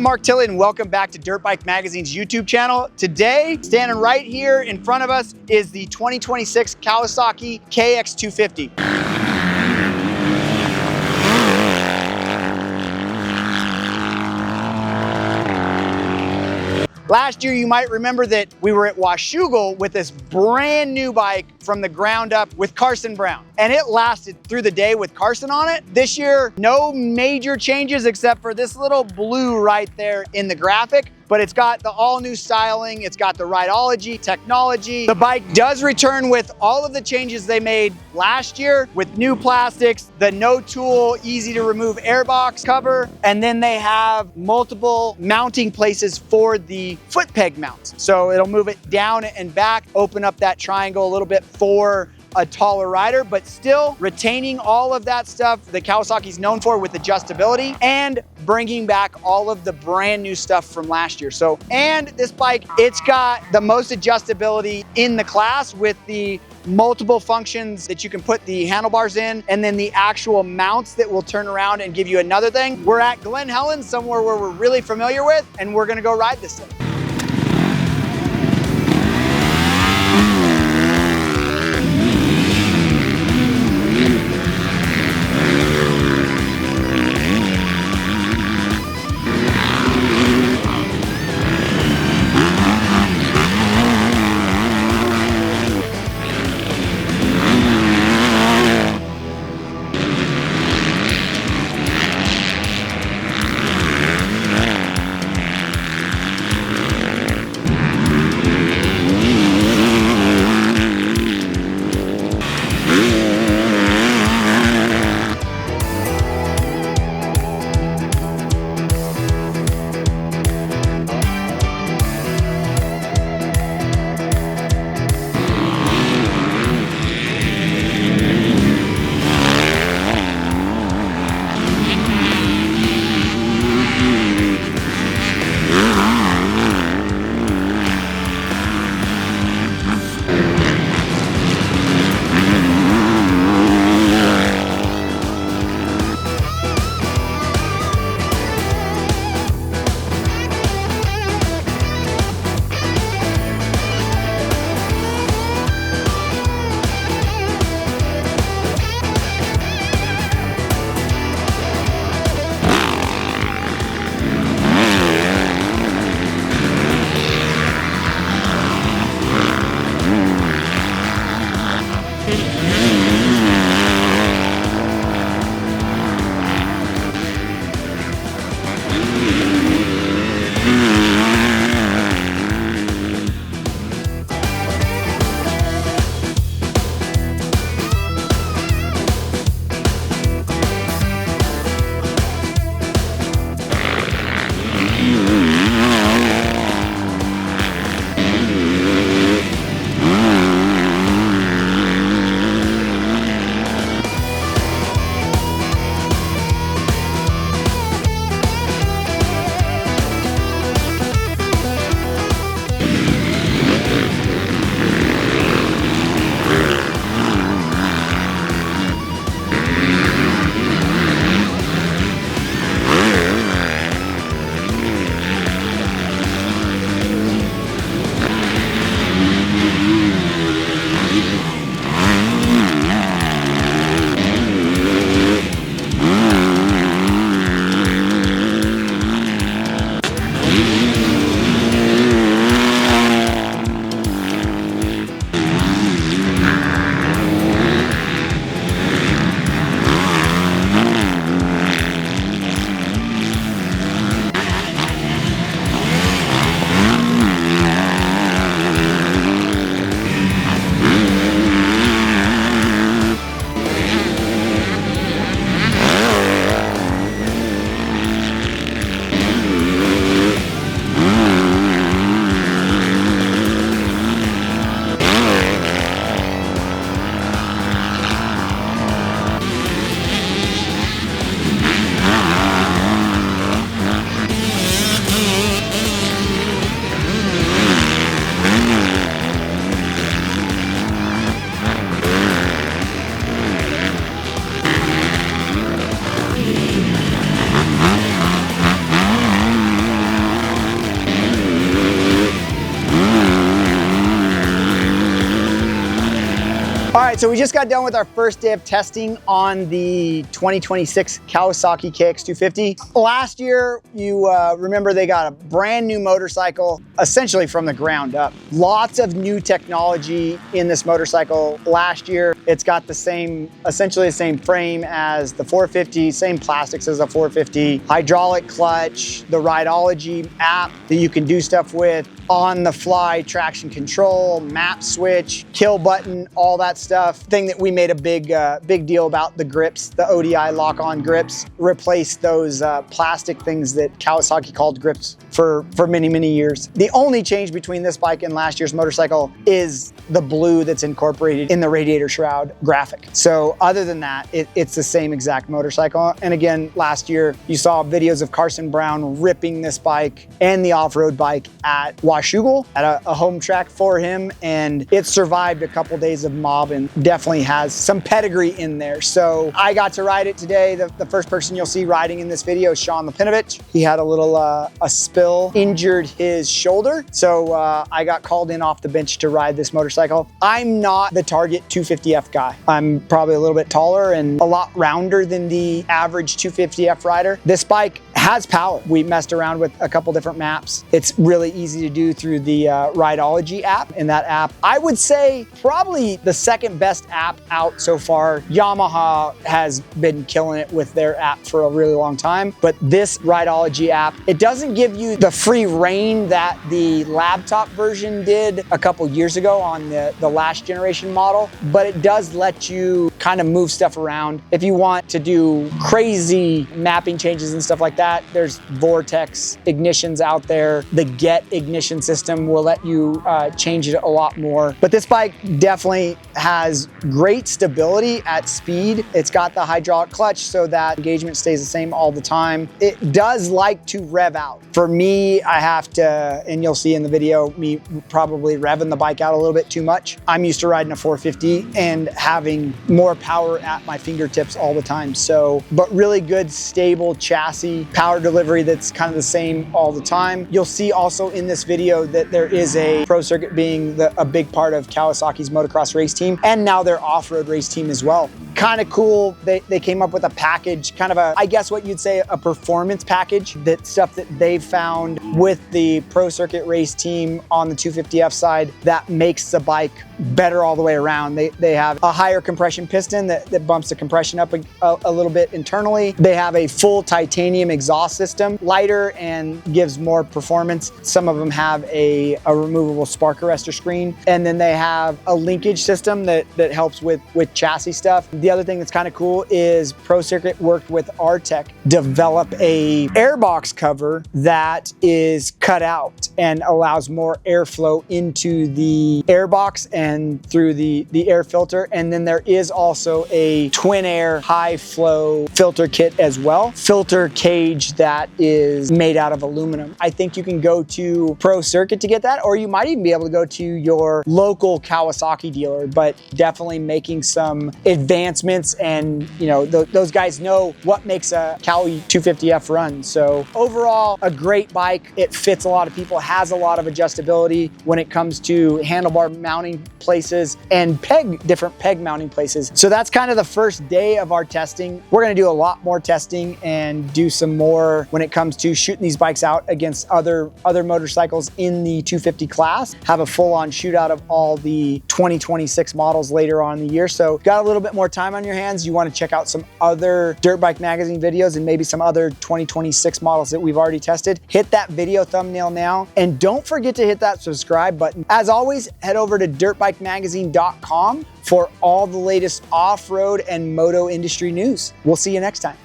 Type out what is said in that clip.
I'm Mark Tilley and welcome back to Dirtbike Magazine's YouTube channel. Today, standing right here in front of us is the 2026 Kawasaki KX250. Last year, you might remember that we were at Washougal with this brand new bike from the ground up with Carson Brown. And it lasted through the day with Carson on it. This year, no major changes except for this little blue right there in the graphic. But it's got the all new styling, it's got the Rideology technology. The bike does return with all of the changes they made last year with new plastics, the no tool, easy to remove airbox cover, and then they have multiple mounting places for the foot peg mounts. So it'll move it down and back, open up that triangle a little bit for a taller rider, but still retaining all of that stuff that Kawasaki's known for with adjustability and bringing back all of the brand new stuff from last year. So, and this bike, it's got the most adjustability in the class with the multiple functions that you can put the handlebars in, and then the actual mounts that will turn around and give you another thing. We're at Glen Helen, somewhere where we're really familiar with, and we're gonna go ride this thing. All right, so we just got done with our first day of testing on the 2026 Kawasaki KX250. Last year, you remember they got a brand new motorcycle, essentially from the ground up. Lots of new technology in this motorcycle. Last year, it's got the same, essentially the same frame as the 450, same plastics as the 450, hydraulic clutch, the Rideology app that you can do stuff with, on the fly traction control, map switch, kill button, all that stuff. Thing that we made a big deal about, the grips, the ODI lock-on grips, replaced those plastic things that Kawasaki called grips for many years. The only change between this bike and last year's motorcycle is the blue that's incorporated in the radiator shroud graphic. So other than that, it's the same exact motorcycle. And again, last year you saw videos of Carson Brown ripping this bike and the off-road bike at Washougal at a home track for him, and it survived a couple days of mob and definitely has some pedigree in there. So I got to ride it today. The first person you'll see riding in this video is Sean Lipinovich. He had a little a spill, injured his shoulder, so I got called in off the bench to ride this motorcycle. I'm not the Target 250F guy. I'm probably a little bit taller and a lot rounder than the average 250F rider. This bike has power. We messed around with a couple different maps. It's really easy to do through the Rideology app. And that app, I would say probably the second best app out so far. Yamaha has been killing it with their app for a really long time, but this Rideology app, it doesn't give you the free rein that the laptop version did a couple years ago on the last generation model, but it does let you kind of move stuff around. If you want to do crazy mapping changes and stuff like that, there's Vortex ignitions out there. The Get ignition system will let you change it a lot more. But this bike definitely has great stability at speed. It's got the hydraulic clutch so that engagement stays the same all the time. It does like to rev out. For me, I have to, and you'll see in the video, me probably revving the bike out a little bit too much. I'm used to riding a 450 and having more power at my fingertips all the time. So, but really good, stable chassis, power delivery that's kind of the same all the time. You'll see also in this video that there is a pro circuit being a big part of Kawasaki's motocross race team, and now their off-road race team as well. Kind of cool. They came up with a package, kind of a, I guess what you'd say a performance package, that stuff that they've found with the pro circuit race team on the 250F side that makes the bike better all the way around. They have a higher compression piston that bumps the compression up a little bit internally. They have a full titanium exhaust system, lighter and gives more performance. Some of them have a removable spark arrestor screen, and then they have a linkage system that helps with chassis stuff. The other thing that's kind of cool is Pro Circuit worked with Artec, develop a airbox cover that is cut out and allows more airflow into the airbox and through the air filter. And then there is also a twin air high flow filter kit as well. Filter cage that is made out of aluminum. I think you can go to Pro Circuit to get that, or you might even be able to go to your local Kawasaki dealer, but definitely making some advancements, and you know, those guys know what makes a Kawi 250F run. So overall, a great bike. It fits a lot of people, has a lot of adjustability when it comes to handlebar mounting places and different peg mounting places. So that's kind of the first day of our testing. We're gonna do a lot more testing and do some more when it comes to shooting these bikes out against other motorcycles in the 250 class. Have a full-on shootout of all the 2026 models later on in the year. So got a little bit more time on your hands. You want to check out some other Dirtbike magazine videos and maybe some other 2026 models that we've already tested. Hit that video thumbnail now, and don't forget to hit that subscribe button. As always, head over to dirtbikemagazine.com for all the latest off-road and moto industry news. We'll see you next time.